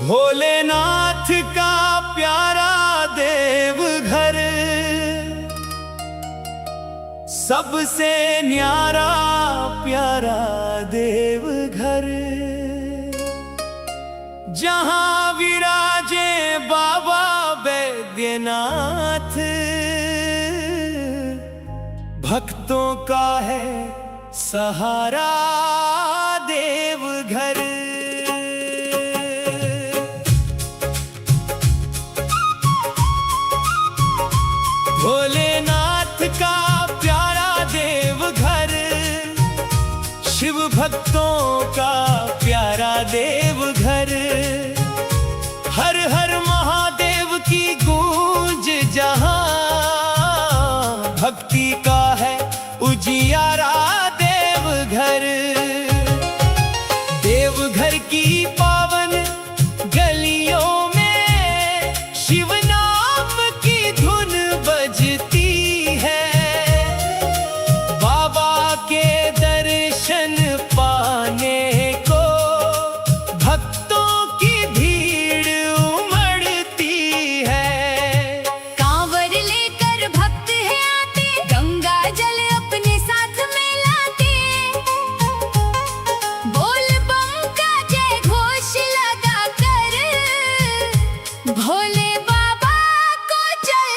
भोलेनाथ का प्यारा देवघर, सबसे न्यारा प्यारा देवघर, जहां विराजे बाबा बैद्यनाथ, भक्तों का है सहारा देवघर। भोलेनाथ का प्यारा देवघर, शिव भक्तों का प्यारा देवघर, हर हर महादेव की गूंज जहां, भक्ति का है उजियारा देवघर। देवघर की पावन गलियों में शिव नाम की धुन बजती है, बाबा के दर्शन पाने को भक्तों की भीड़ उमड़ती है। कांवर लेकर भक्त है आते, गंगा जल अपने साथ में लाते, बोल बम का जय घोष लगा कर, भोले बाबा को जल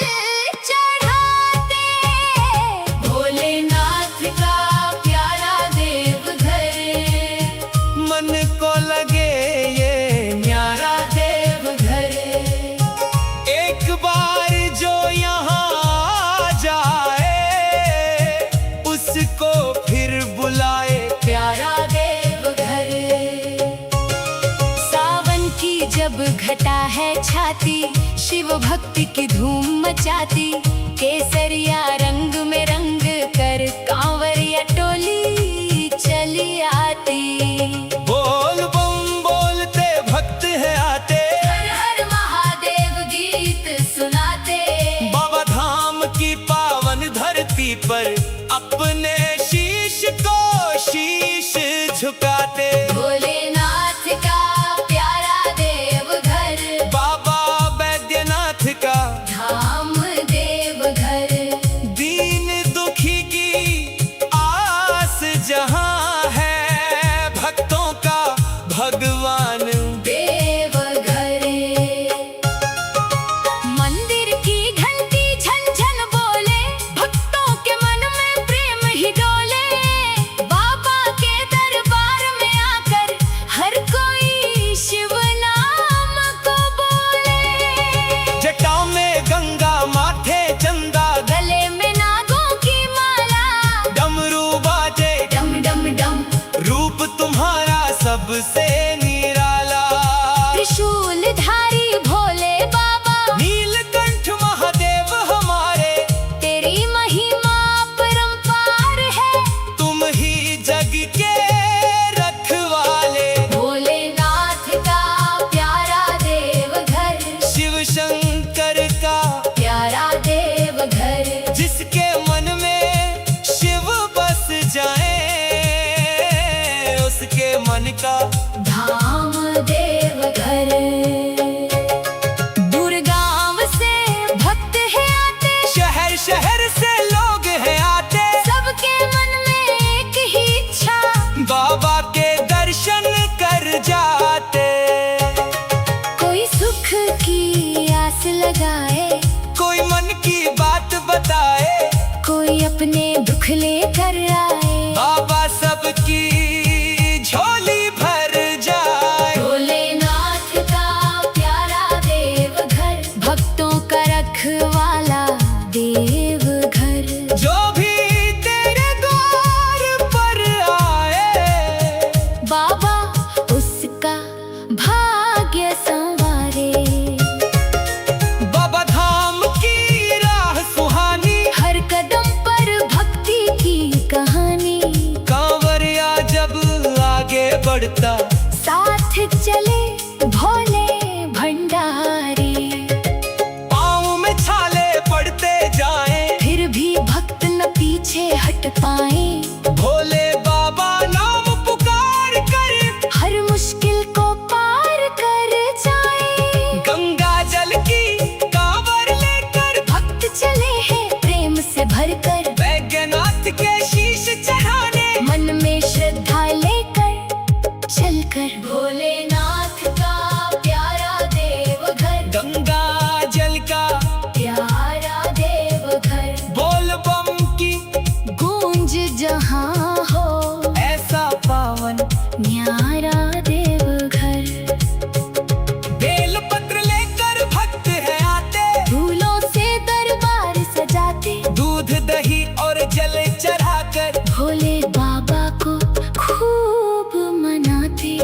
चढ़ाते। भोलेनाथ का प्यारा देवघर, मन को लगे ये न्यारा देवघर, एक बार जो यहाँ आ जाए, उसको फिर बुलाए प्यारा देवघर। सावन की जब घटा है छाती, शिव भक्ति की धूम मचाती, केसरिया रंग में रंग कर कांवरिया टोली चली आती। बोल बम बोलते भक्त है आते, हर हर महादेव गीत सुनाते, बाबा धाम की पावन धरती पर अपने शीश को शीश झुकाते। भोलेनाथ का प्यारा देवघर, बाबा बैद्यनाथ का धाम देवघर, दीन दुखी की आस जहां है, भक्तों का भगवान देवघर। मंदिर की घंटी झन झन बोले, भक्तों के मन में प्रेम ही डोले, बाबा के दरबार में आकर हर कोई शिव नाम को बोले। जटाओं में गंगा माथे चंदा, गले में नागों की माला, डमरू बाजे डम डम डम, रूप तुम्हारा सबसे निराला, त्रिशूलधारी भोले बाबा, नीलकंठ महादेव हमारे, तेरी महिमा परंपार है, तुम ही जग के रखवाले। भोलेनाथ का प्यारा देवघर, शिव शंकर का प्यारा देवघर, जिसके मन में शिव बस जाए, उसके मन का धाम देवघर। दूर गांव से भक्त है आते, शहर शहर से लोग हैं आते, सबके मन में एक ही इच्छा, बाबा के दर्शन कर जाते। कोई सुख की आस लगाए, कोई मन की बात बताए, कोई अपने दुख लेकर आए, बाबा सबकी झोली भर जाए। भोलेनाथ का प्यारा देवघर, भक्तों का रखवाला देवघर। जो भी तेरे द्वार पर आए, बाबा उसका भाग्य संवारे, बाबा धाम की राह सुहानी, हर कदम पर भक्ति की कहानी। पाए। भोले बाबा नाम पुकार कर हर मुश्किल को पार कर जाए। गंगा जल की कांवर लेकर भक्त चले हैं प्रेम से भरकर। वैद्यनाथ के शीश चढ़ाने मन में श्रद्धा लेकर चलकर। भोलेनाथ का प्यारा देवघर, गंगा जल का प्यारा देवघर। बोल बम की गूंज जहाँ हो ऐसा पावन न्यारा देवघर। बेल पत्र लेकर भक्त है आते, फूलों से दरबार सजाते। दूध दही और जल चढ़ाकर भोले बाबा को खूब मनाते।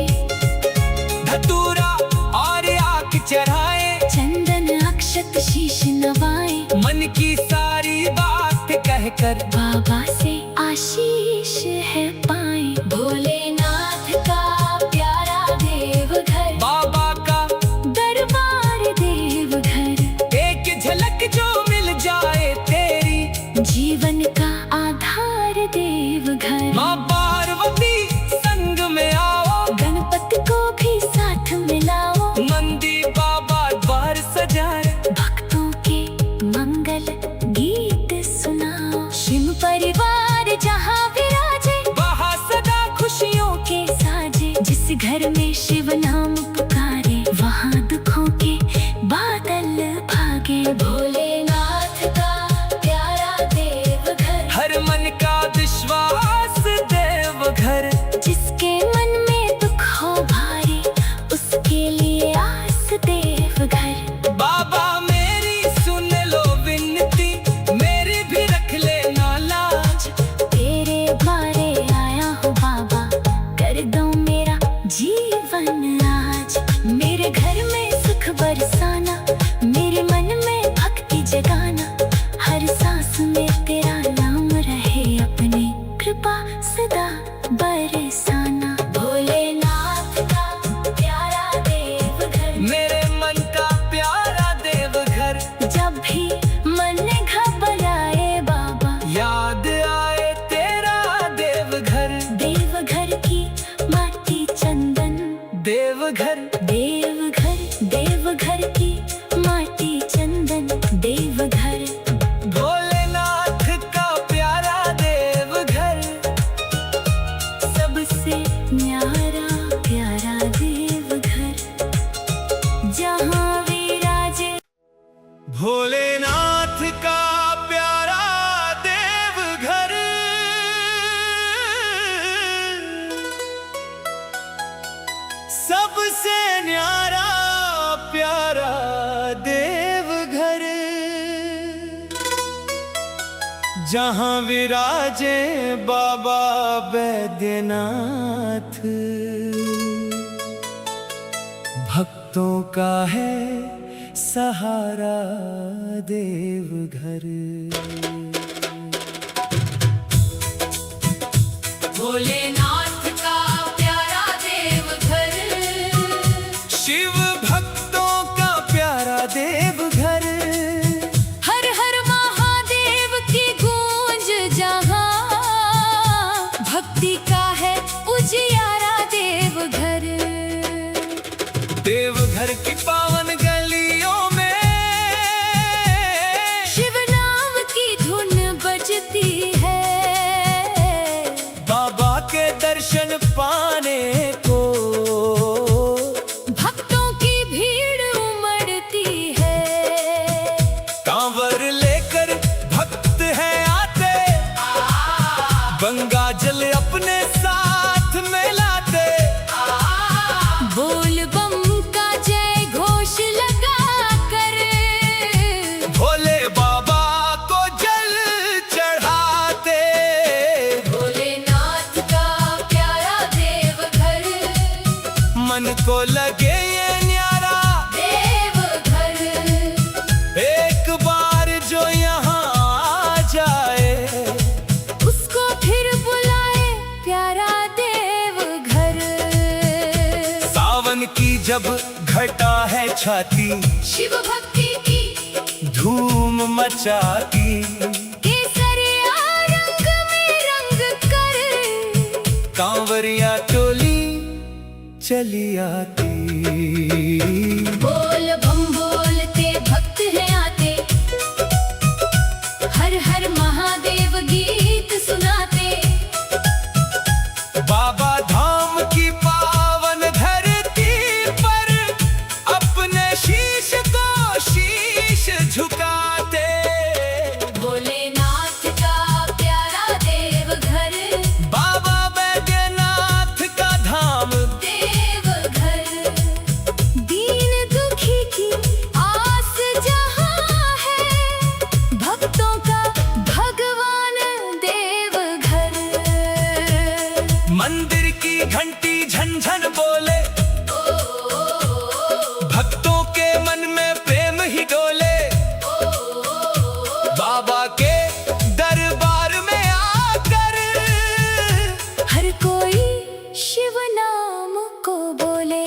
धतूरा और आग चढ़ाए, चंदन अक्षत शीश नवाए। मन की सारी बात कहकर बाबा से आशीष है पाए। भोलेनाथ का प्यारा देवघर, बाबा का दरबार देवघर। एक झलक जो मिल जाए तेरी, जीवन का आधार देवघर। माँ पार्वती संग में आओ, गणपति को भी साथ मिलाओ। नंदी बाबा द्वार सजाए, भक्तों के मंगल गीत सुनाओ। शिव परिवार जहाँ विराजे, वहाँ सदा खुशियों के साजे। जिस घर में शिव नाम पुकारे, वहाँ दुखों के बादल भागे। भोलेनाथ का प्यारा देवघर, हर मन का विश्वास देवघर। जिसके मन में दुख हो भारी, उसके लिए आस देवघर। बाबा मेरी सुन लो विनती, मेरी भी रख लेना लाज। तेरे द्वारे आया हूँ बाबा, कर दो मेरा जीवन आज। मेरे घर में सुख बरसाना, मेरे मन में भक्ति जगाना। हर सांस में तेरा नाम रहे, अपनी कृपा सदा बरसाना। भोलेनाथ का प्यारा देवघर, मेरे मन का प्यारा देवघर। जब भी मन घबराए बाबा, याद आए तेरा देवघर, देवघर की माटी चंदन। देवघर देवघर, देवघर की माटी चंदन। देवघर, भोलेनाथ का प्यारा देवघर। सबसे न्यारा प्यारा देवघर, जहाँ विराजे। भोलेनाथ का प्यारा देवघर, सबसे न्यारा प्यारा देवघर। जहाँ विराजे बाबा बैद्यनाथ, भक्तों का है सहारा देवघर। भोलेनाथ का प्यारा देवघर, शिव भक्तों का प्यारा देवघर। हर हर महादेव की गूंज जहाँ, भक्ति का है उजियारा देवघर। देवघर की पावन गलियों में शिव नाम की धुन बजती है। बाबा के दर्शन पाने को भक्तों की भीड़ उमड़ती है। कांवर लेकर भक्त है आते, गंगा जल अपने साथ में लाते। बोल बम का जय घोष लगा कर, भोले बाबा को जल चढ़ाते। भोलेनाथ का प्यारा देवघर, मन को लगे ये न्यारा देवघर। एक बार जो यहाँ आ जाए, उसको फिर बुलाए प्यारा देवघर। सावन की जब घटा है छाती, शिव भक्ति की धूम मचाती। केसरिया रंग में चली आती। बोल बम बोलते भक्त हैं आते, हर हर महादेव गीत सुनाते। बाबा धाम की पावन धरती पर अपने शीश को शीश झुकाते। भोलेनाथ का प्यारा देवघर, बाबा बैद्यनाथ का धाम, देवघर। दीन दुखी की आस जहाँ है, भक्तों का भगवान देवघर। मंदिर की घंटी झन झन बोले, भक्तों के मन में प्रेम ही डोले। बाबा के दरबार में आकर हर कोई शिव नाम को बोले।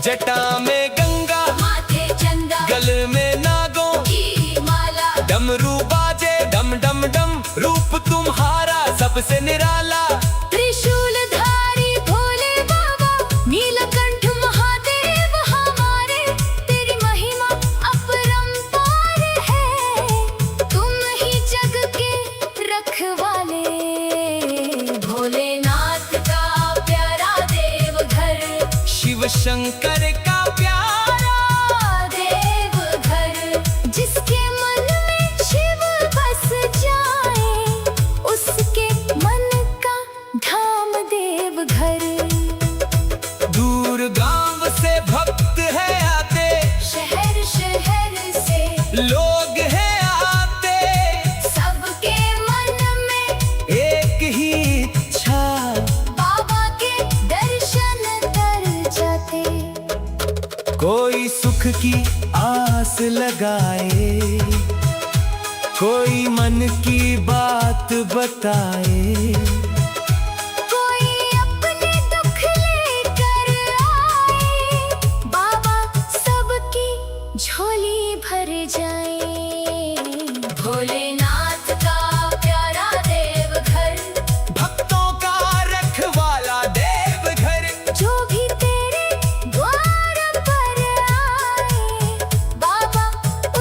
जटा में गंगा, माथे चंदा, गले में नागों की माला। डमरू बाजे डम डम डम, रूप तुम्हारा सबसे निराला। त्रिशूलधारी भोले बाबा, नीलकंठ महादेव हमारे। तेरी महिमा अपरंपार है, तुम ही जग के रखवाले। भोलेनाथ का प्यारा देवघर, शिव शंकर का प्यारा देवघर। जिसके मन में शिव बस जाए, उसके मन का धाम देवघर। दूर गांव से भक्त है आते, शहर शहर से लोग हैं आते। सबके मन में एक ही इच्छा, बाबा के दर्शन कर जाते। कोई सुख की आस लगाए, कोई मन की बात बताए। कोई अपने दुख लेकर आए, बाबा सबकी झोली भर जाए। भोलेनाथ का प्यारा देवघर, भक्तों का रखवाला देवघर। जो भी तेरे द्वार पर आए, बाबा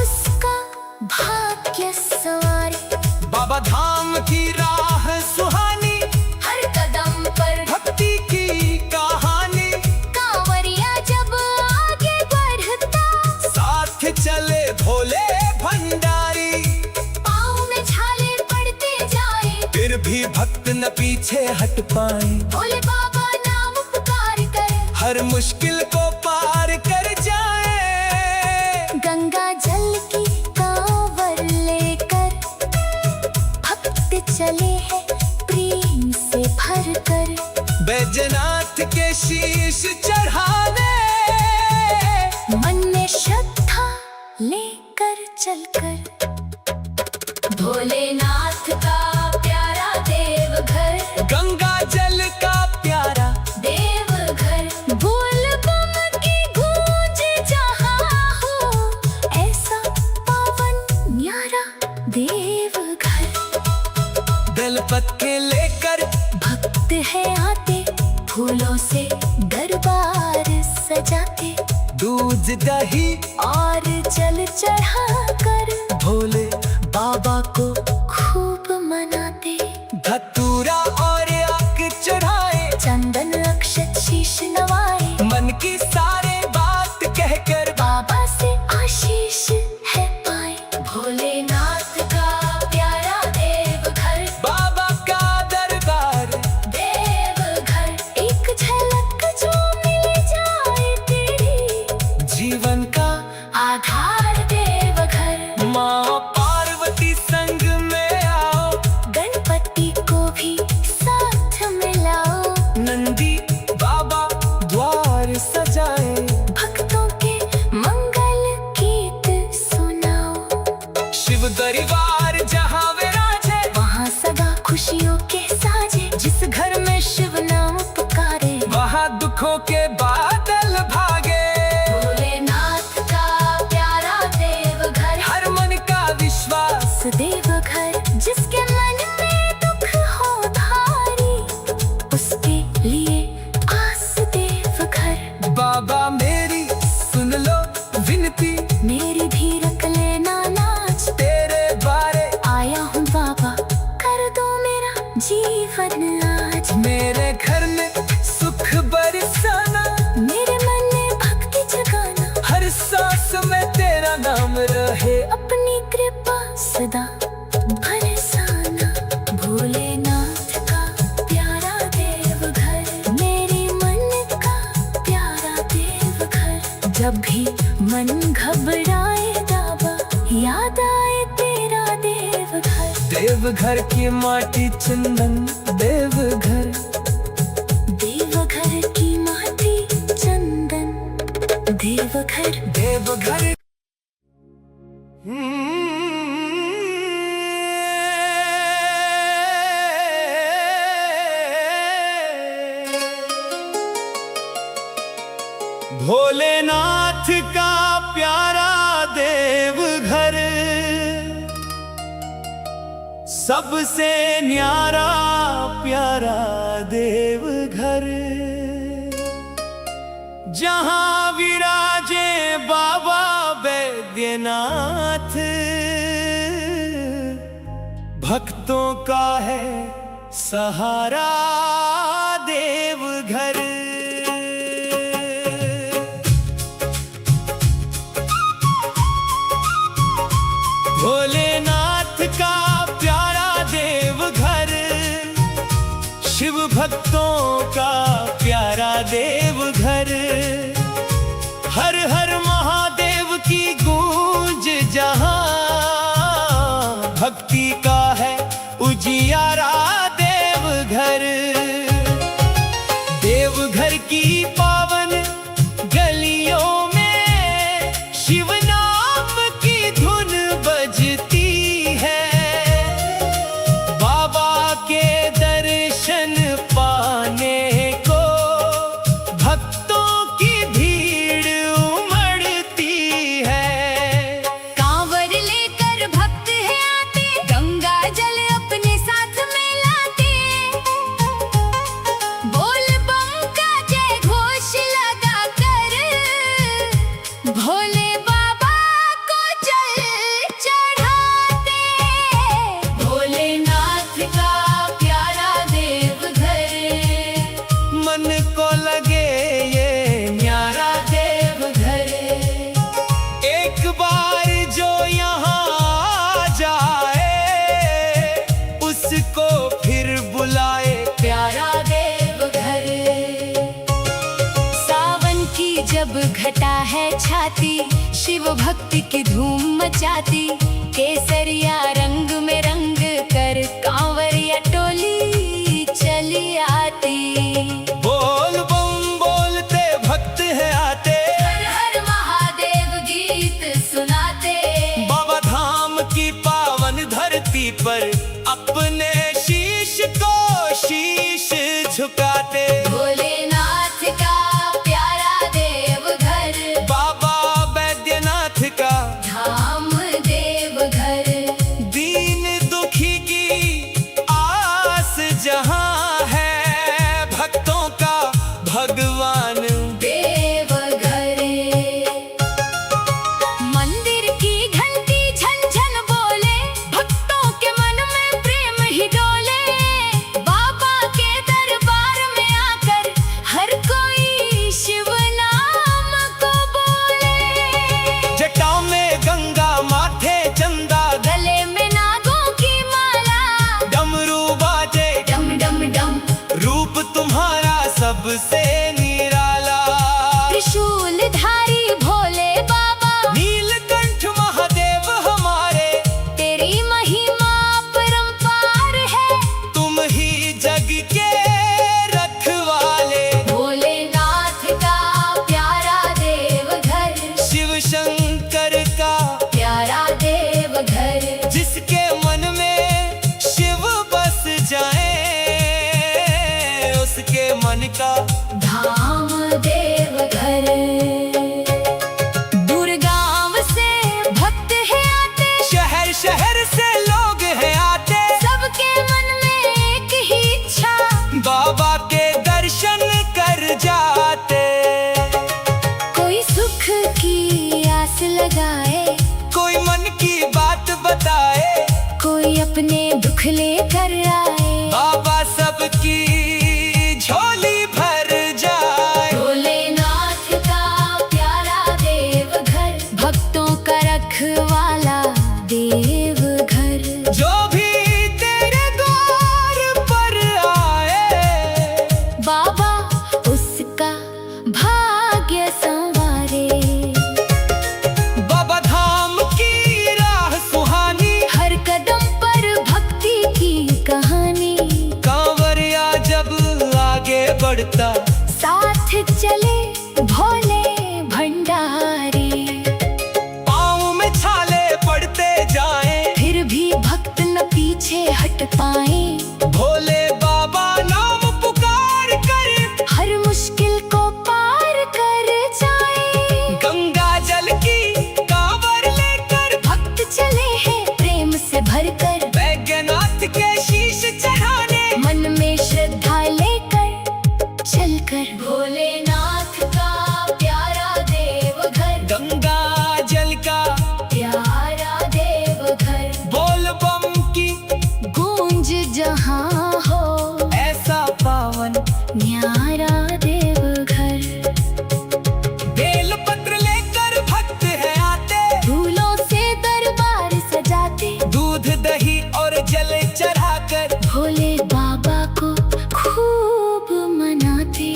उसका भाग्य संवारे। बाबा धाम की राह सुहानी, हर कदम पर भक्ति की कहानी। कांवरिया जब आगे बढ़ता, साथ चले भोले भंडारी। पाँव में छाले पड़ते जाए, फिर भी भक्त न पीछे हट पाए। भोले बाबा नाम पुकार कर हर मुश्किल को पार कर जाए। गंगा जल की कांवर लेकर, भक्त चले हैं प्रेम से भर कर। बैजनाथ के शीश चढ़ाने, मन में श्रद्धा लेकर चलकर। भोलेनाथ का प्यारा देवघर, गंगा जल का प्यारा देवघर। बोल बम की गूंज जहाँ हो, ऐसा पावन न्यारा देवघर। बेलपत्ते लेकर भक्त है आते, फूलों से दरबार सजाते। दूध दही और जल चढ़ा कर भोले बाबा को खूब मनाते। धतूरा और आग चढ़ाए, चंदन अक्षत शीश नवाए, मन की सारे बात कहकर बाबा से आशीष है पाए। भोलेनाथ का प्यारा देवघर, बाबा का दरबार। देवघर। एक झलक जो मिल जाए तेरी, जीवन का आधार देवघर। माँ पार्वती संग में आओ, गणपति को भी साथ मिलाओ। नंदी बाबा द्वार सजाए। भक्तों के मंगल गीत सुनाओ। शिव दरबार जहाँ विराजे, वहाँ सदा खुशियों के साजे। जिस घर में शिव नाम पुकारे, वहाँ दुखों के बादल भागे। भोलेनाथ का प्यारा देवघर, हर मन का विश्वास देवघर। जिसके मन में दुख हो भारी, उसके लिए आस देव सावन आज मेरे घर में सुख बरसाना, मेरे मन में भक्ति जगाना, हर सांस में तेरा नाम रहे। अपनी कृपा सदा बरसाना। भोलेनाथ का प्यारा देवघर, मेरी मन का प्यारा देवघर। जब भी मन घबराए बाबा, याद आए तेरा देवघर। देवघर की माटी चंदन, देवघर, देवघर की माटी चंदन, देवघर। देवघर। भोलेनाथ का प्यारा देवघर, सबसे न्यारा प्यारा देवघर। जहाँ विराजे बाबा बैद्यनाथ, भक्तों का है सहारा देवघर। भोलेनाथ का प्यारा देवघर, शिव भक्तों का प्यारा देवघर। हर हर महादेव की गूंज जहां, भक्ति का है उजियारा देवघर। देवघर की पावन गलियों में शिव नाम की धुन बजती है। बाबा के दर्शन पाने को भक्तों की भीड़ उमड़ती है। कांवर लेकर भक्त है आते, गंगा जल अपने साथ में लाते। बोल बम का जय घोष लगा कर, भोले बाबा को जल चढ़ाते। भोलेनाथ का प्यारा देवघर, मन को लगे ये न्यारा देवघर। एक बार जो यहाँ आ जाए, उसको फिर बुलाए प्यारा देवघर। सावन की जब घटा है छाती, शिव भक्ति की धूम मचाती। केसरिया रंग में रंग कर, कांवरिया टोली चली आती। बोल बम बोलते भक्त है आते, हर हर महादेव गीत सुनाते। बाबा धाम की पावन धरती पर अपने शीश को शीश झुकाते। भोलेनाथ का प्यारा देवघर, बाबा बैद्यनाथ का धाम देवघर। दीन दुखी की आस जहां है, भक्तों का भगवान देवघर। मंदिर की घंटी झन झन बोले, भक्तों के मन में प्रेम ही डोले। बाबा के दरबार में आकर हर कोई शिव नाम को बोले। जटाओं में गंगा, माथे चंदा, गले में नागों की माला, डमरू बाजे, डम डम डम। रूप तुम्हारा सबसे निराला। त्रिशूलधारी भोले बाबा, नीलकंठ महादेव हमारे, तेरी महिमा परंपार है। तुम ही जग के रखवाले। भोलेनाथ का प्यारा देवघर, शिव शंकर का प्यारा देवघर। जिसके मन में शिव बस जाए, उसके मन का धाम देवघर। दूर गांव से भक्त है आते, शहर शहर से लोग हैं आते। सबके मन में एक ही इच्छा, बाबा के दर्शन कर जाते। कोई सुख की आस लगाए, कोई मन की बात बताए, कोई अपने दुख लेकर आए। बाबा सब बढ़ता। साथ चले भोले भंडारी, पाँव में छाले पड़ते जाएं, फिर भी भक्त न पीछे हट पाए। भोले बाबा नाम पुकार कर हर मुश्किल को पार कर जाए। गंगा जल की कांवर लेकर भक्त चले हैं प्रेम से भरकर, वैद्यनाथ के शीश चढ़ाने। मन में श्रद्धा लेकर चलकर भोलेनाथ का प्यारा देवघर, गंगा जल का प्यारा देवघर। बोल बम की गूंज जहाँ हो ऐसा पावन न्यारा देवघर। बेल पत्र लेकर भक्त है आते, फूलों से दरबार सजाते, दूध दही और जल चढ़ाकर भोले बाबा को खूब मनाते।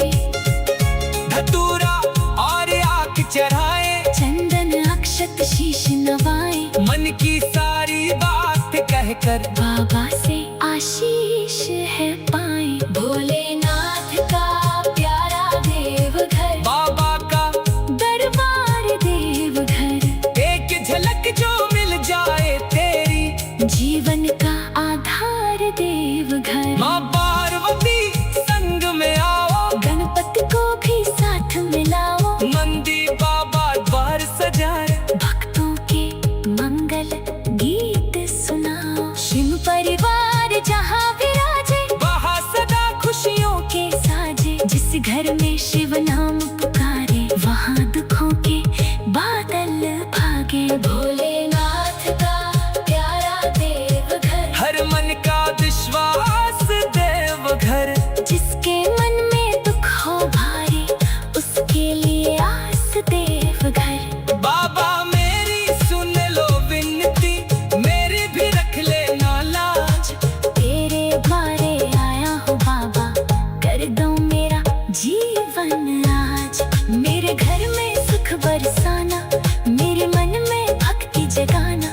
धतूरा और आग चढ़ाए, चंदन अक्षत शीश नवाए, मन की सारी बात कहकर बाबा से आशीष है पाए। भोलेनाथ का प्यारा देवघर, बाबा का दरबार देवघर। एक झलक जो मिल जाए तेरी, जीवन का आधार देवघर। माँ पार्वती संग में आओ, गणपति को भी साथ मिलाओ, नंदी बाबा द्वार सजाए। भक्तों के मंगल गीत सुनाओ। शिव परिवार जहाँ विराजे, वहाँ सदा खुशियों के साजे। जिस घर में शिव नाम पुकारे, वहाँ दुखों के बादल भागे। भोलेनाथ का प्यारा देवघर, हर मन का विश्वास देवघर। जिसके मन में दुख हो भारी, उसके लिए आस देवघर। बाबा मेरी सुन लो विनती, मेरी भी रख लेना लाज। तेरे द्वारे आया हूँ बाबा, कर दो मेरा जीवन आज। मेरे घर में सुख बरसाना, मेरे मन में भक्ति जगाना।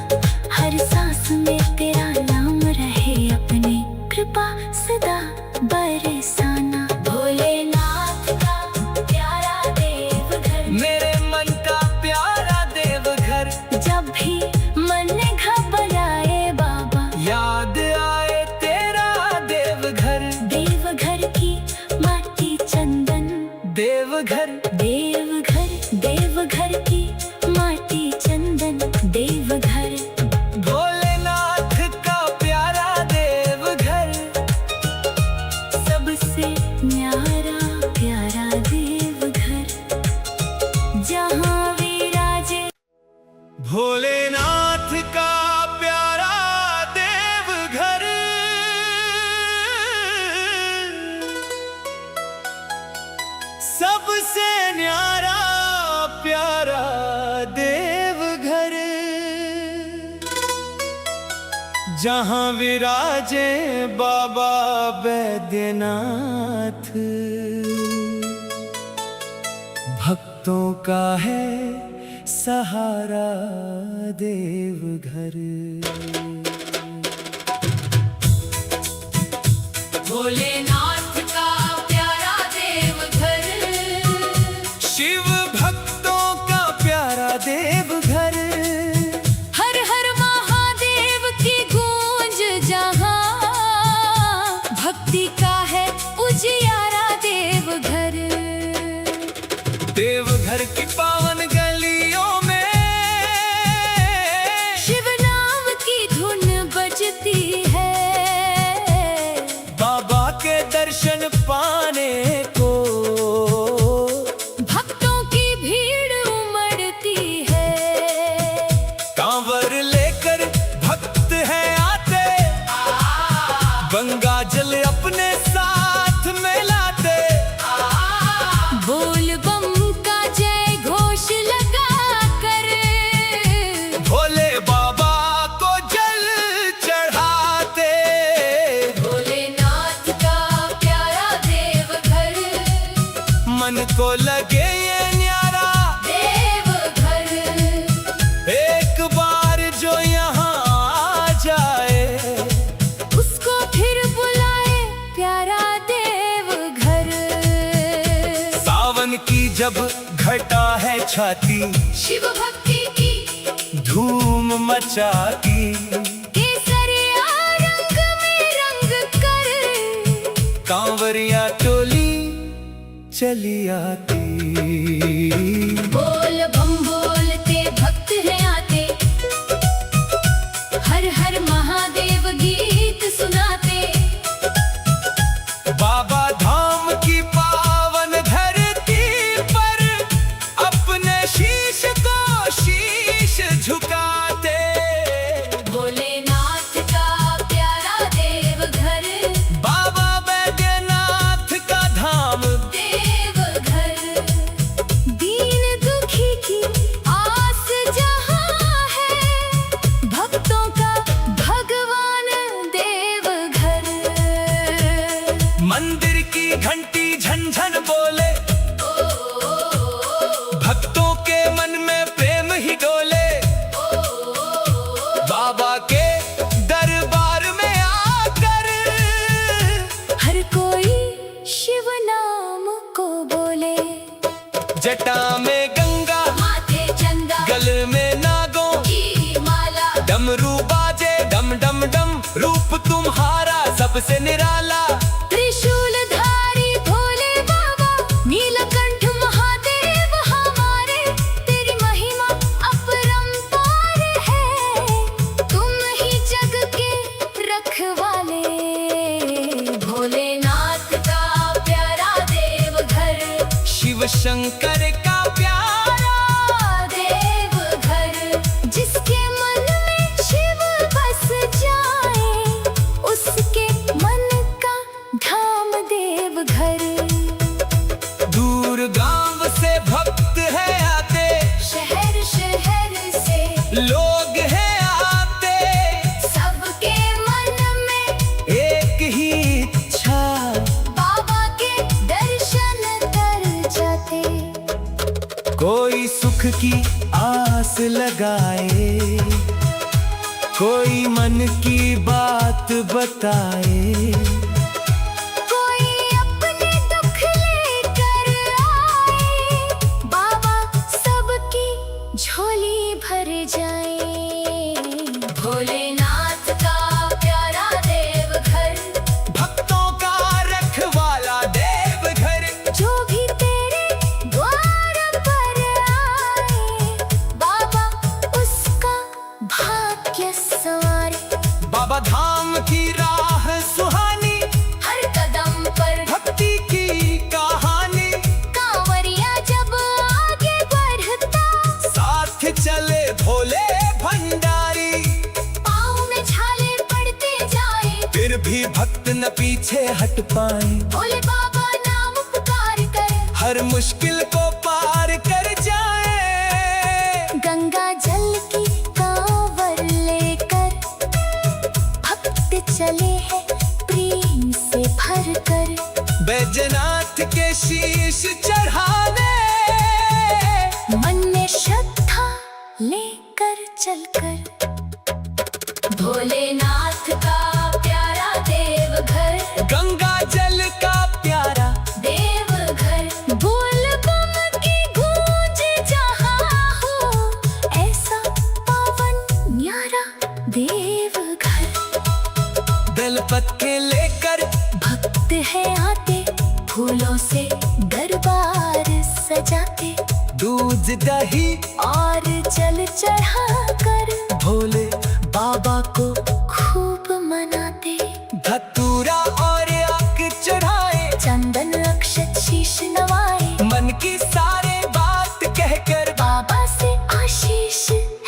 हर सांस में तेरा नाम रहे, अपनी कृपा सदा बरसाना। भोलेनाथ का प्यारा देवघर, मेरे मन का प्यारा देवघर। जब भी मन घबराए बाबा, याद आए तेरा देवघर। देवघर की माटी चंदन, देवघर देवघर देवघर की माटी चंदन। देवघर भोलेनाथ का प्यारा देवघर, सबसे न्यारा प्यारा देवघर। जहाँ विराजे भोलेनाथ का प्यारा देवघर। सबसे न्यारा प्यारा देवघर, जहाँ विराजे बाबा बैद्यनाथ। भक्तों का है सहारा देवघर। भोलेनाथ का प्यारा देवघर, शिव भक्तों का प्यारा देवघर। हर हर महादेव की गूंज जहाँ, भक्ति का है उजियारा देवघर। देवघर की पावन गलियों में शिव नाम की धुन बजती है, बाबा के दर्शन पाने को भक्तों की भीड़ उमड़ती है। कांवर लेकर भक्त है आते, गंगा जल अपने साथ में लाते। बोल बम का जय घोष लगा कर, भोले बाबा को जल चढ़ाते। भोलेनाथ का प्यारा देवघर, मन को लगे ये न्यारा, देवघर। एक बार जो फटा है छाती, शिव भक्ति की धूम मचाती। केसरिया रंग में रंग कर कांवरिया टोली चली आती। बोल बम बोलते भक्त हैं आते, हर हर महादेव गीत सुनाते। बाबा धाम की पावन धरती पर अपने शीश को शीश झुकाते। भोलेनाथ का प्यारा देव घर, बाबा बैद्यनाथ का धाम, देव घर। दीन दुखी की आस जहाँ है, भक्तों का भगवान देव घर। मंदिर की घंटी झनझन बोले, भक्तों के मन में प्रेम ही डोले। बाबा के दरबार में आकर हर कोई शिव नाम को बोले। जटा में गंगा, माथे चंदा, गले में नागों की माला। डमरू बाजे डम डम डम, रूप तुम्हारा सबसे निराला। त्रिशूलधारी भोले बाबा, नीलकंठ महादेव हमारे। तेरी महिमा अपरंपार है, तुम ही जग के रखवाले। भोलेनाथ का प्यारा देव घर, शिव शंकर का प्यारा देव घर। जिसके मन में शिव बस जाए, उसके मन का धाम देव घर। दूर गांव से भक्त है आते, शहर शहर से लोग हैं आते। सबके मन में एक ही इच्छा, बाबा के दर्शन कर जाते। कोई सुख की आस लगाए, कोई मन की बात बताए। कोई अपने दुख लेकर आए, बाबा सबकी झोली भर जाए। भोलेनाथ का प्यारा देव घर, भक्तों का रखवाला देव घर। जो भी तेरे द्वार पर आए, बाबा उसका भाग्य संवारे। बाबा धाम की राह सुहानी, हर कदम पर भक्ति की कहानी। कांवरिया जब आगे बढ़ता, साथ चले भोले भंडारी। पाँव में छाले पड़ते जाए, फिर भी भक्त न पीछे हट पाए। भोले बाबा नाम पुकार कर हर मुश्किल को पार कर जाए। गंगा जल की कांवर लेकर भक्त चले हैं प्रेम से भर कर। बैजनाथ के शीश चढ़ाने, मन में श्रद्धा लेकर चलकर। भोलेनाथ का प्यारा देव घर, गंगा जल का प्यारा देव घर। बोल बम की गूंज जहाँ हो, ऐसा पावन न्यारा देव घर। बेलपत्ते लेकर भक्त है आते, फूलों से दरबार सजाते। दूध दही और जल चढ़ा कर भोले बाबा को खूब मनाते। धतूरा और आक चढ़ाए, चंदन अक्षत शीश नवाए। मन की सारे बात कहकर बाबा से आशीष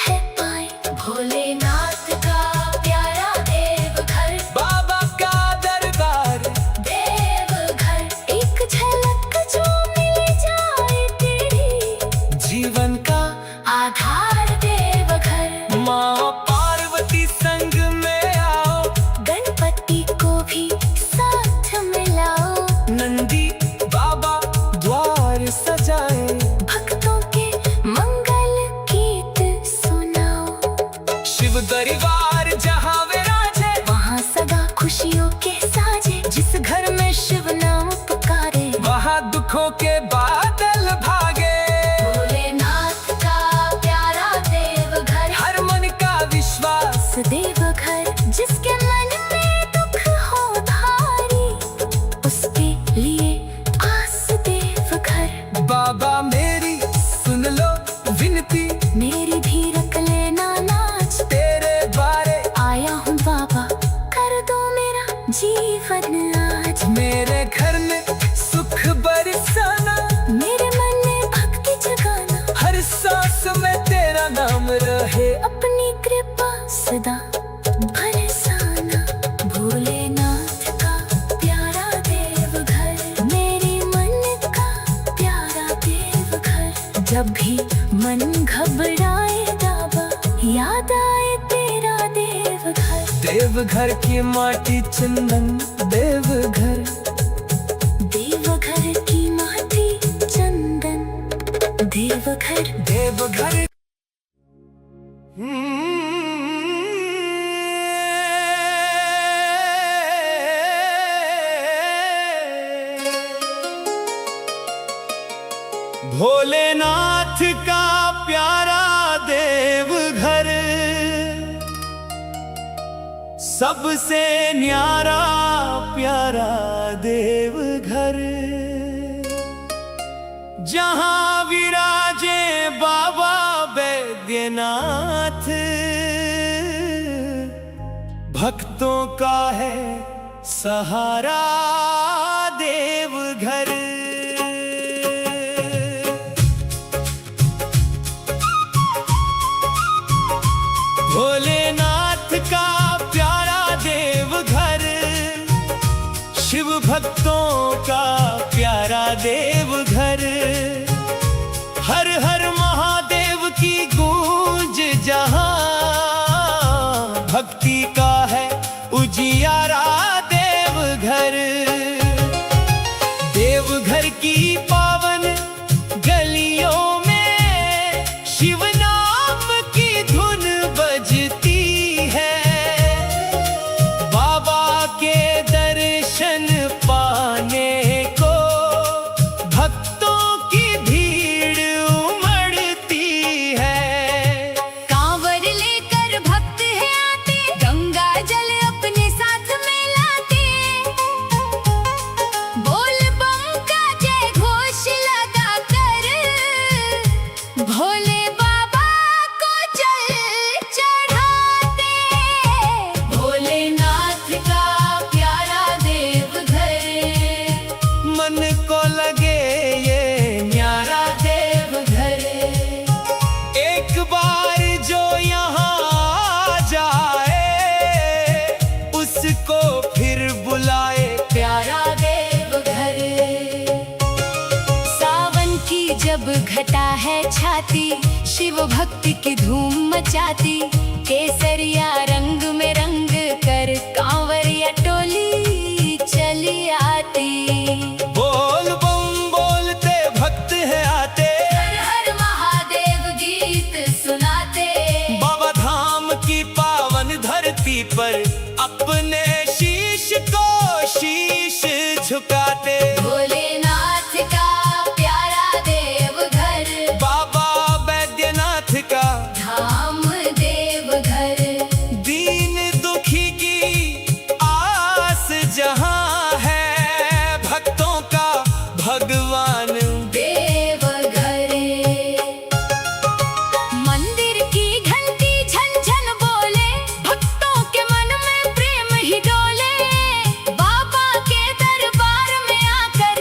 है पाए। भोलेनाथ का प्यारा देव घर, बाबा का दरबार। देव घर। एक झलक जो मिल जाए तेरी, जीवन का आधार देव घर। माँ पार्वती संग में आओ, गणपति को भी साथ मिलाओ। नंदी बाबा द्वार सजाए। भक्तों के मंगल गीत सुनाओ। शिव दरबार जहाँ विराजे, वहाँ सदा खुशियों के साजे। जिस घर में शिव नाम पुकारे, वहाँ दुखों के बादल भागे। देवघर। जिसके मन में दुख हो भारी, उसके लिए आस देवघर। बाबा मेरी सुन लो विनती, मेरी भी रख लेना नाच। तेरे बारे आया हूँ बाबा, कर दो मेरा जीवन आज। मेरे घर में सुख बरसाना, मेरे मन में भक्ति जगाना। हर सांस में तेरा नाम रहे। अपनी कृपा सदा बरसाना। भोलेनाथ का प्यारा देवघर, मेरी मन का प्यारा देवघर। जब भी मन घबराए बाबा, याद आए तेरा देवघर। देवघर की माटी चंदन, देवघर देवघर की माटी चंदन, देवघर। देवघर। भोलेनाथ का प्यारा देवघर, सबसे न्यारा प्यारा देवघर। जहाँ विराजे बाबा बैद्यनाथ, भक्तों का है सहारा देवघर। भोलेनाथ का प्यारा देवघर, शिव भक्तों का प्यारा देवघर। हर हर महादेव की गूंज जहां, भक्ति का है उजियारा देवघर। देवघर की पावन गलियों में शिव नाम की धुन बजती है। बाबा के दर्शन पाने को भक्तों की भीड़ उमड़ती है। कांवर लेकर भक्त है आते, गंगा जल अपने साथ में लाते। बोल बम का जय घोष लगा कर, भोले बाबा को जल चढ़ाते। भोलेनाथ का प्यारा देवघर, मन को लगे ये न्यारा देवघर। एक बार जो यहाँ आ जाए, उसको फिर बुलाए प्यारा देवघर। सावन की जब घटा है छाती, शिव भक्ति की धूम मचाती। केसरिया रंग में रंग कर, कांवरिया टोली चली आती। बोल बम बोलते भक्त है आते, हर हर महादेव गीत सुनाते। बाबा धाम की पावन धरती पर अपने शीश को शीश झुकाते। भोलेनाथ का प्यारा देवघर, बाबा बैद्यनाथ का धाम देवघर। दीन दुखी की आस जहां है, भक्तों का भगवान देवघर। मंदिर की घंटी झन झन बोले, भक्तों के मन में प्रेम ही डोले। बाबा के दरबार में आकर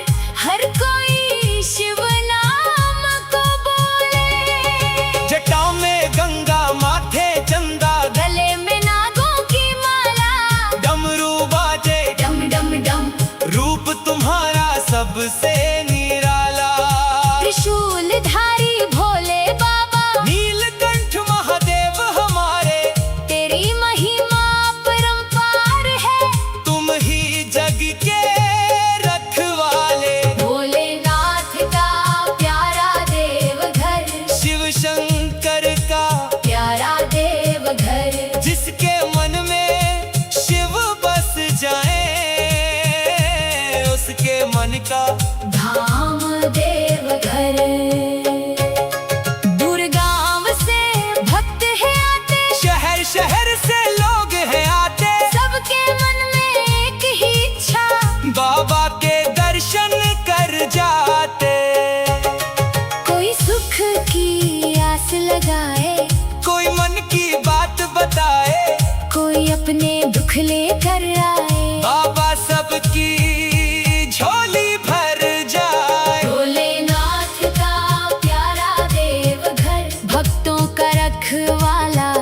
अपने दुख लेकर आए, बाबा सबकी झोली भर जाए। भोलेनाथ का प्यारा देवघर, भक्तों का रखवाला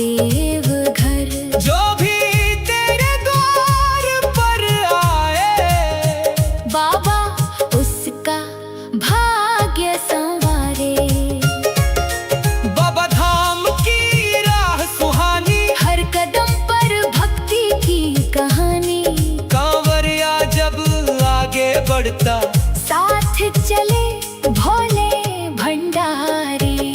देवघर। जो भी तेरे द्वार पर आए, बाबा उसका भाग्य संवारे। बाबा धाम की राह सुहानी, हर कदम पर भक्ति की कहानी। कांवरिया जब आगे बढ़ता, साथ चले भोले भंडारी।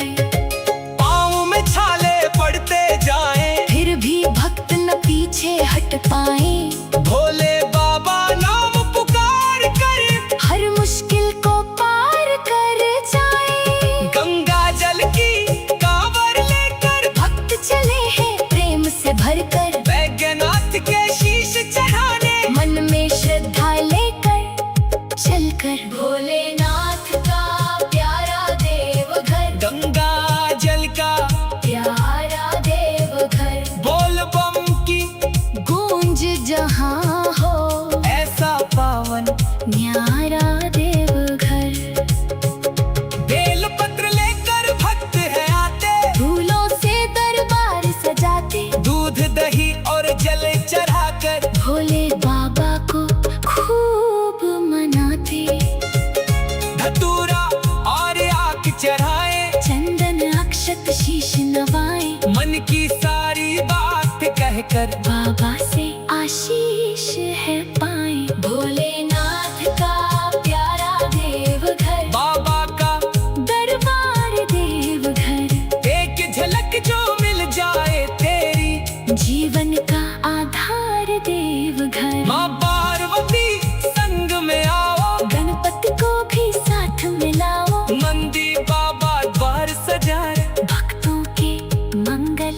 पाँव में छाले पड़ते जाएं, फिर भी भक्त न पीछे हट पाए। भोले बाबा नाम पुकार कर, हर मुश्किल को पार कर जाए। गंगा जल की कांवर लेकर, भक्त चले हैं प्रेम से भरकर, वैद्यनाथ के शीश चढ़ाने। मन में श्रद्धा लेकर चलकर। भोलेनाथ का प्यारा देवघर, गंगा जल का प्यारा देवघर। बोल बम की गूंज जहाँ हो, ऐसा पावन न्यारा देवघर। बेल पत्र लेकर भक्त है आते, फूलों से दरबार सजाते, दूध दही और जल चढ़ाकर। भोले बाबा को खूब मनाते। धतूरा और आग चढ़ाए, चंदन अक्षत शीश नवाए, मन की सारी बात कहकर। बाबा से आशीष है पाए। भोलेनाथ का प्यारा देवघर, बाबा का दरबार देवघर। एक झलक जो मिल जाए तेरी, जीवन का आधार देवघर। माँ पार्वती संग में आओ, गणपति को भी साथ मिलाओ। नंदी बाबा द्वार सजाए, भक्तों के मंगल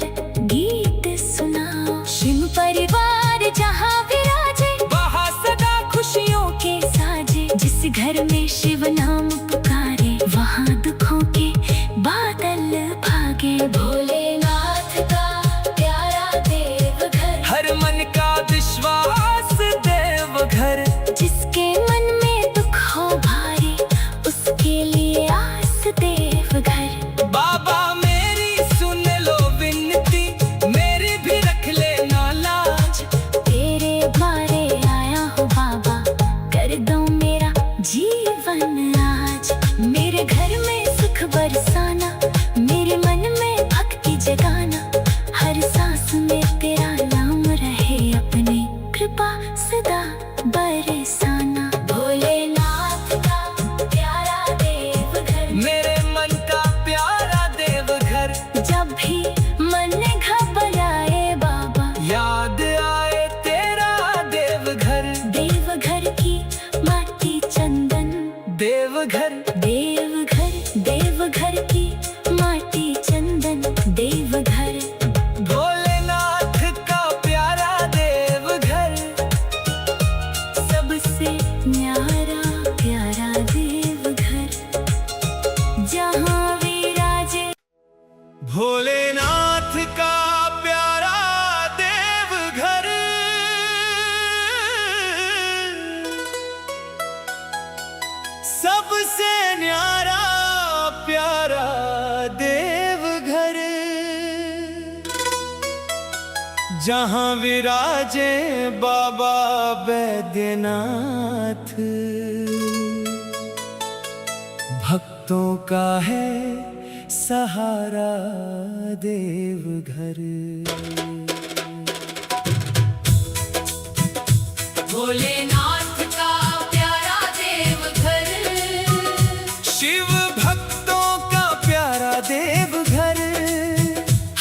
गीत सुनाओ। शिव परिवार जहाँ विराजे, वहाँ सदा खुशियों के साजे। जिस घर में शिव नाम पुकारे, वहाँ दुखों के बादल भागे। भोलेनाथ का प्यारा देवघर, हर मन का विश्वास देवघर। जिसके मन में दुख हो भारी, उसके लिए आस देवघर। बाबा मेरी सुन लो विनती, मेरी भी रख लेना लाज। तेरे द्वारे आया हूँ बाबा, कर दो मेरा जीवन आज। मेरे घर में सुख बरसाना, मेरे मन में भक्ति जगाना। हर सांस में तेरा नाम रहे, अपनी कृपा सदा बरसाना। भोलेनाथ का प्यारा देवघर, मेरे मन का प्यारा देवघर। जब भी मन घबराए बाबा, याद आए तेरा देवघर। देवघर की माटी चंदन। देवघर देवघर देवघर की माटी चंदन। देवघर भोलेनाथ का प्यारा देवघर। सबसे न्यारा प्यारा देवघर, जहाँ विराजे। भोलेनाथ का प्यारा देवघर। सबसे न्यारा प्यारा देवघर, जहाँ विराजे बाबा बैद्यनाथ। भक्तों का है सहारा देवघर। भोलेनाथ का प्यारा देवघर, शिव भक्तों का प्यारा देवघर।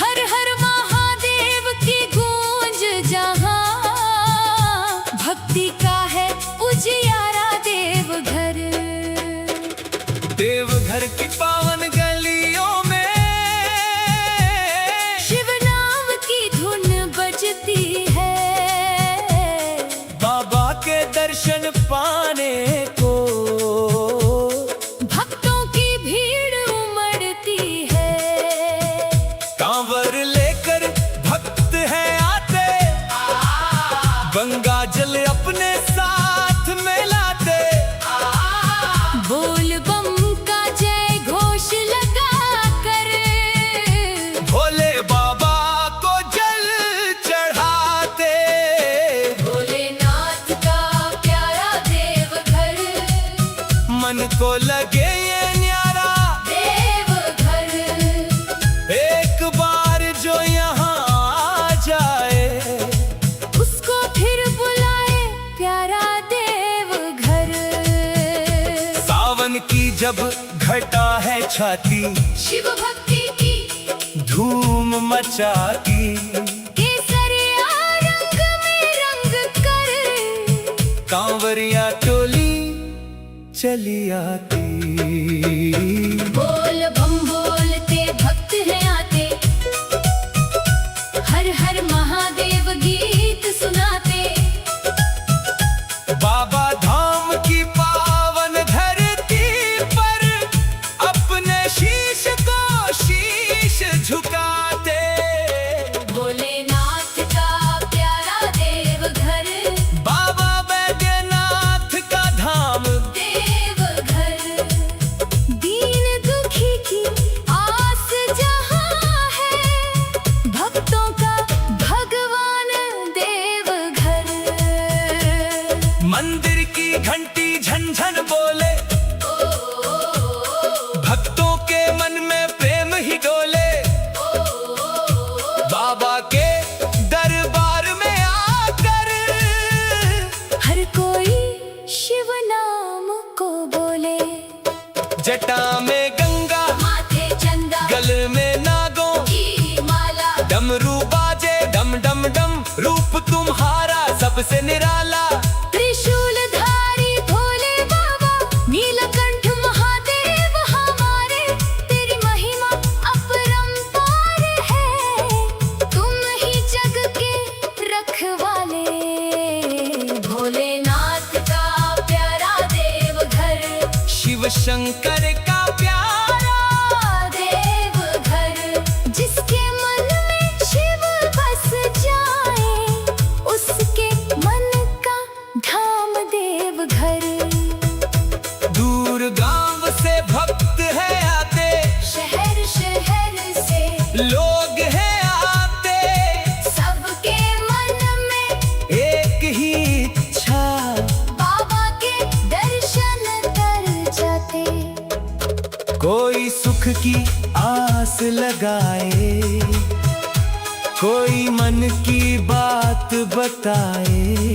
हर हर महादेव की गूंज जहाँ, भक्ति का है उजियारा देवघर। देवघर की पावन गलियों में शिव नाम की धुन बजती है। बाबा के जब घटा है छाती, शिव भक्ति की धूम मचाती, केसरिया रंग में रंग कर कांवरिया टोली चली आती। बोल बम बोलते भक्त हैं आते, हर हर महादेव गीत सुनाते। बाबा धाम की पावन धरती पर अपने शीश को शीश झुकाते। भोलेनाथ का प्यारा देव घर, बाबा बैद्यनाथ का धाम, देव घर। दीन दुखी की आस जहाँ है, भक्तों का भगवान देव घर। मंदिर की घंटी झन झन बोले, भक्तों के मन में प्रेम ही डोले। बाबा के दरबार में आकर हर कोई शिव नाम को बोले। जटा में गंगा, माथे चंदा, गले में नागों की माला, डमरू बाजे डम डम डम। रूप तुम्हारा सबसे निराला, त्रिशूलधारी भोले बाबा, नीलकंठ महादेव हमारे। तेरी महिमा अपरंपार है, तुम ही जग के रखवाले। भोलेनाथ का प्यारा देव घर, शिव शंकर का प्यारा देव घर। जिसके मन में शिव बस जाए, उसके मन का धाम देव घर। दूर गांव से भक्त है आते, शहर शहर से लोग हैं आते। सबके मन में एक ही इच्छा, बाबा के दर्शन कर जाते। कोई सुख की आस लगाए, कोई मन की बात बताए।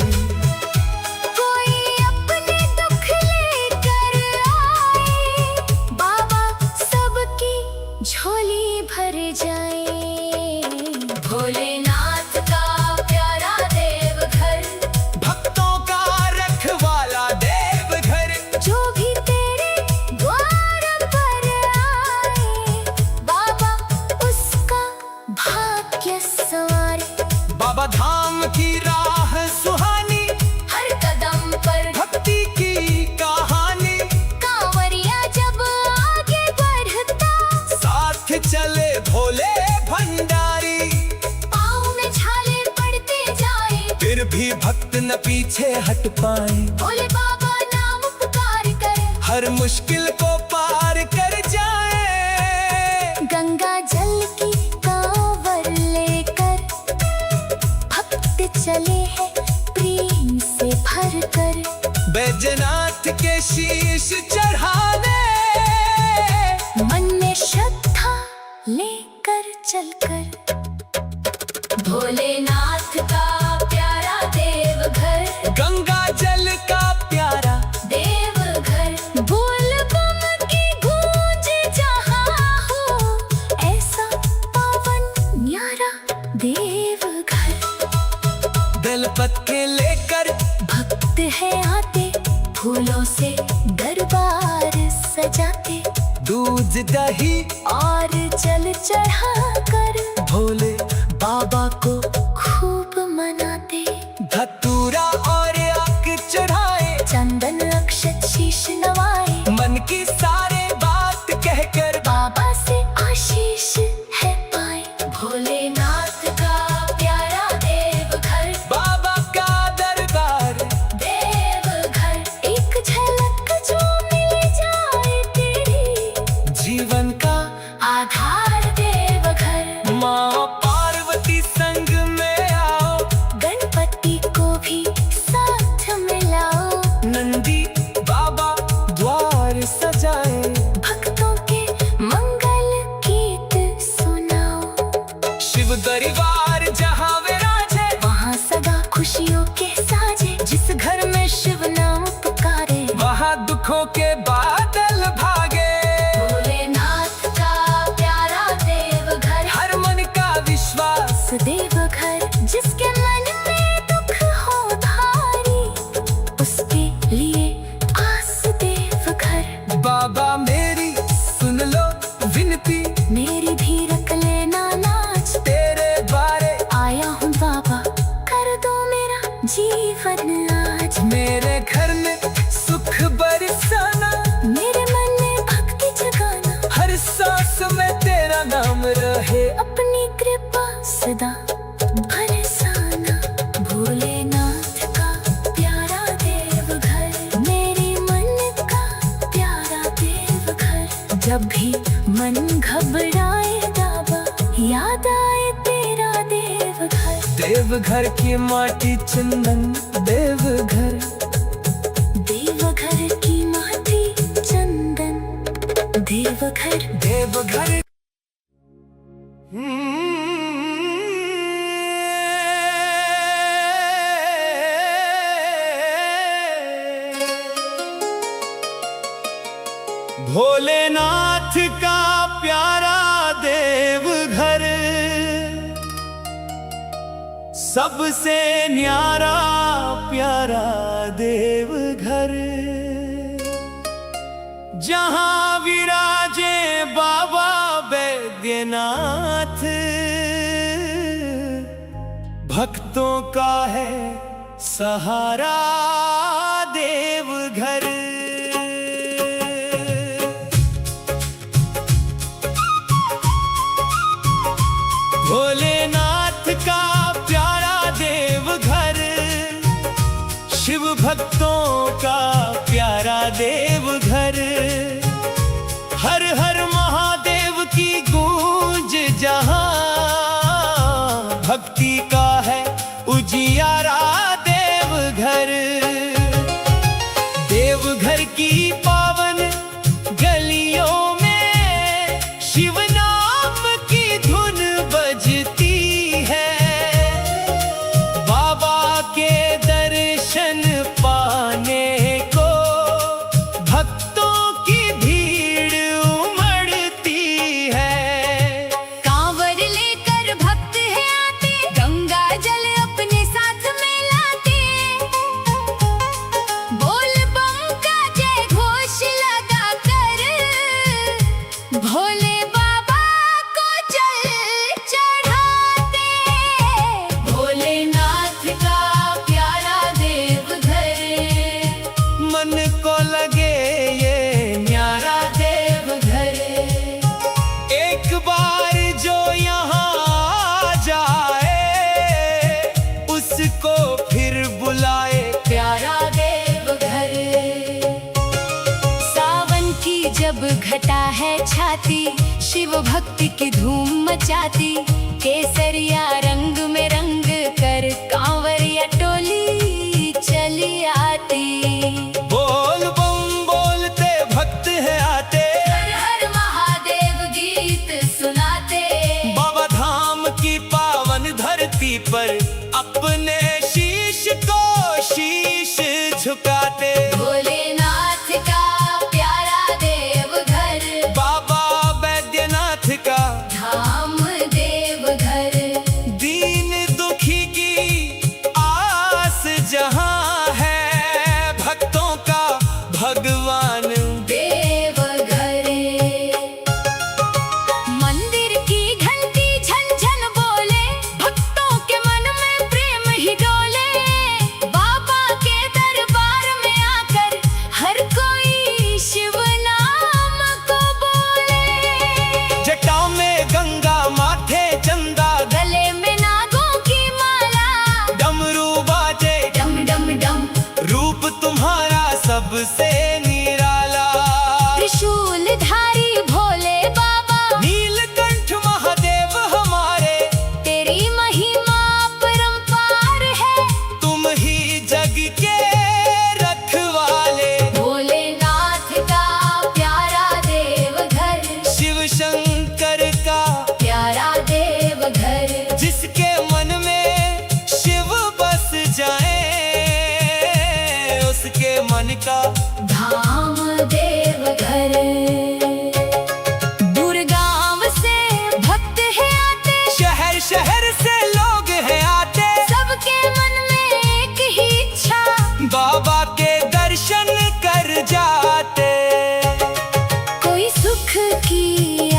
कोई अपने दुख लेकर आए, बाबा सबकी झोली भर जाए। भोलेनाथ का प्यारा देव घर, भक्तों का रखवाला देव घर। जो भी तेरे द्वार पर आए, बाबा उसका भाग्य संवारे। बाबा धाम की राह सुहानी, हर कदम पर भक्ति की कहानी। कांवरिया जब आगे बढ़ता, साथ चले भोले भंडारी, पाँव में छाले पड़ते जाए। फिर भी भक्त न पीछे हट पाए। भोले बाबा नाम पुकार कर, हर मुश्किल को पार कर जाए। गंगा जल की कांवर लेकर, भक्त चले हैं प्रेम से भर कर। बैजनाथ के शीश चढ़ाने, मन में श्रद्धा लेकर चलकर। भोलेनाथ का प्यारा देव घर, गंगा जल का प्यारा देव घर। बोल बम की गूंज जहाँ हो, ऐसा पावन न्यारा देव घर। बेलपत्ते लेकर भक्त है आते, फूलों से दरबार सजाते। दूध दही और जल चढ़ा कर, भोले बाबा को खूब मनाते। धतूरा और आक चढ़ाए, चंदन अक्षत शीश नवाए। मन की सारे बात कहकर बाबा से आशीष है पाए। भोलेनाथ का प्यारा देव घर, बाबा का दरबार। देव घर। एक झलक जो मिल जाए तेरी, जीवन का आधार देव घर। माँ पार्वती संग में आओ, गणपति को जीवन आज। मेरे घर में सुख बरसाना, मेरे मन में भक्ति जगाना, हर सांस में तेरा नाम रहे। अपनी कृपा सदा बरसाना। भोलेनाथ का प्यारा देवघर, मेरे मन का प्यारा देवघर। जब भी मन घबराए बाबा, याद आए तेरा देवघर। देवघर की माटी चंदन, देवघर देवघर की माटी चंदन, देवघर देवघर। भोलेनाथ का प्यारा देवघर, सबसे न्यारा प्यारा देवघर। जहां विराजे बाबा बैद्यनाथ, भक्तों का है सहारा देवघर। भोलेनाथ का प्यारा देवघर, शिव भक्तों का प्यारा देवघर। हर हर महादेव की गूंज जहां, भक्ति का है उजियारा देवघर। देवघर की पावन गलियों में शिव नाम की धुन बजती है। बाबा के दर्शन पाने को भक्तों की भीड़ उमड़ती है। कांवर लेकर भक्त है आते, गंगा जल अपने साथ में लाते। बोल बम का जय घोष लगा कर, भोले बाबा को जल चढ़ाते। भोलेनाथ का प्यारा देवघर, मन को लगे ये न्यारा देवघर। एक बार जो यहाँ आ जाए, उसको फिर बुलाए प्यारा देवघर। सावन की जब घटा है छाती, शिव भक्ति की धूम मचाती। केसरिया रंग में रंग कर, कांवरिया टोली चली आती। बोल बम बोलते भक्त है आते, हर हर महादेव गीत सुनाते। बाबा धाम की पावन धरती पर अपने शीश को शीश झुकाते। भोलेनाथ का प्यारा देवघर, बाबा बैद्यनाथ का धाम देवघर। दीन दुखी की आस जहां है, भक्तों का भगवान देवघर। मंदिर की घंटी झन झन बोले, भक्तों के मन में प्रेम ही डोले। बाबा के दरबार में आकर हर कोई शिव नाम को बोले। जटाओं में गंगा माथे चंदा, गले में नागों की माला, डमरू बाजे डम डम डम। रूप तुम्हारा सबसे निराला। त्रिशूलधारी भोले बाबा, नीलकंठ महादेव हमारे, तेरी महिमा परंपार है। तुम ही जग के रखवाले। भोलेनाथ का प्यारा देवघर, शिव शंकर का प्यारा देवघर। जिसके मन में शिव बस जाए, उसके मन का धाम देवघर। दूर गांव से भक्त है आते, शहर शहर से लोग हैं आते। सबके मन में एक ही इच्छा, बाबा के दर्शन कर जाते। कोई सुख की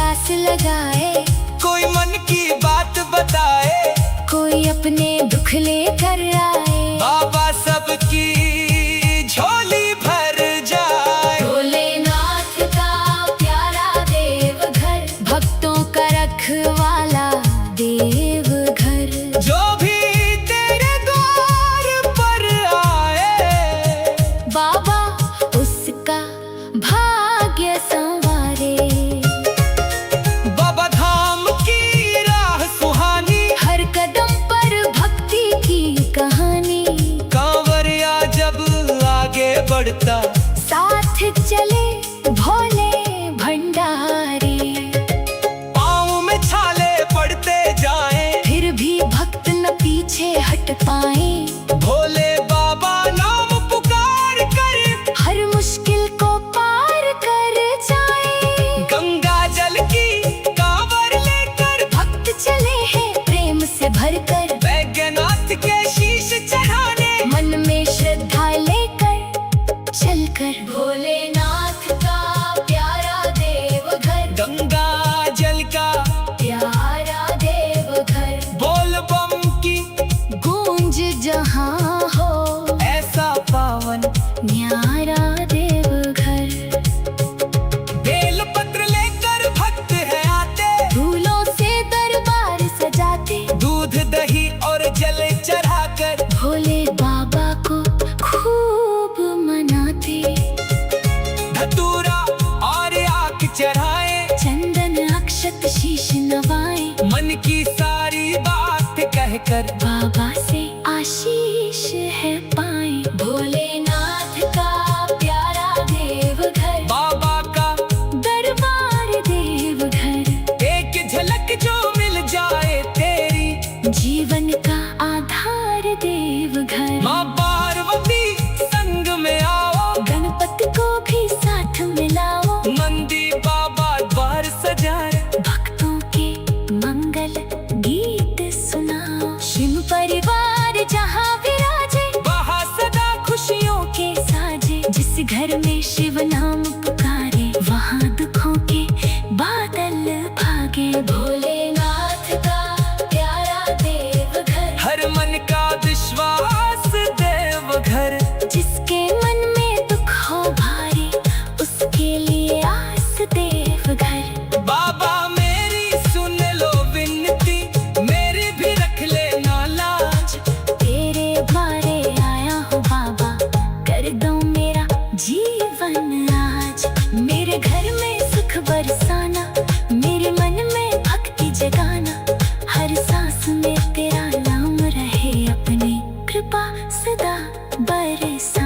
आस लगाए, कोई मन की बात बताए, कोई अपने दुख लेकर आए। बाबा सदा। साथ चले भोले भंडारी, पाँव में छाले पड़ते जाएं, फिर भी भक्त न पीछे हट पाए। भोले बाबा नाम पुकार कर हर मुश्किल को पार कर जाए। गंगा जल की कांवर लेकर भक्त चले हैं प्रेम से भरकर, बैद्यनाथ के शीश चढ़ाने। मन में श्रद्धा लेकर चलकर भोलेनाथ का प्यारा देवघर, गंगा जल का प्यारा देवघर। बोल बम की गूंज जहाँ हो ऐसा पावन न्यारा देवघर। बेल पत्र लेकर भक्त है आते, फूलों से दरबार सजाते, दूध दही और जल चढ़ाकर भोले बाबा को खूब मनाते। धतूरा और आग चढ़ाए, चंदन अक्षत शीश नवाए, मन की सारी बात कहकर बाबा से आशीष है पाए। भोलेनाथ का प्यारा देवघर, बाबा का दरबार देवघर। एक झलक जो मिल जाए तेरी, जीवन का आधार देवघर। माँ पार्वती संग में आओ, गणपति को भी साथ मिलाओ, नंदी बाबा द्वार सजाए। भक्तों के मंगल गीत सुनाओ। शिव परिवार जहाँ विराजे, वहाँ सदा खुशियों के साजे। जिस घर में शिव नाम पुकारे, वहाँ दुखों के बादल भागे। भोलेनाथ का प्यारा देवघर, हर मन का विश्वास देवघर। जिसके मन में दुख हो भारी, उसके लिए आस देवघर। बाबा मेरी सुन लो विनती, मेरी भी रख लेना लाज। तेरे द्वारे आया हूँ बाबा, कर दो मेरा जीवन आज। मेरे घर में सुख बरसाना, मेरे मन में भक्ति जगाना। हर सांस में तेरा नाम रहे, अपनी कृपा सदा बरसाना।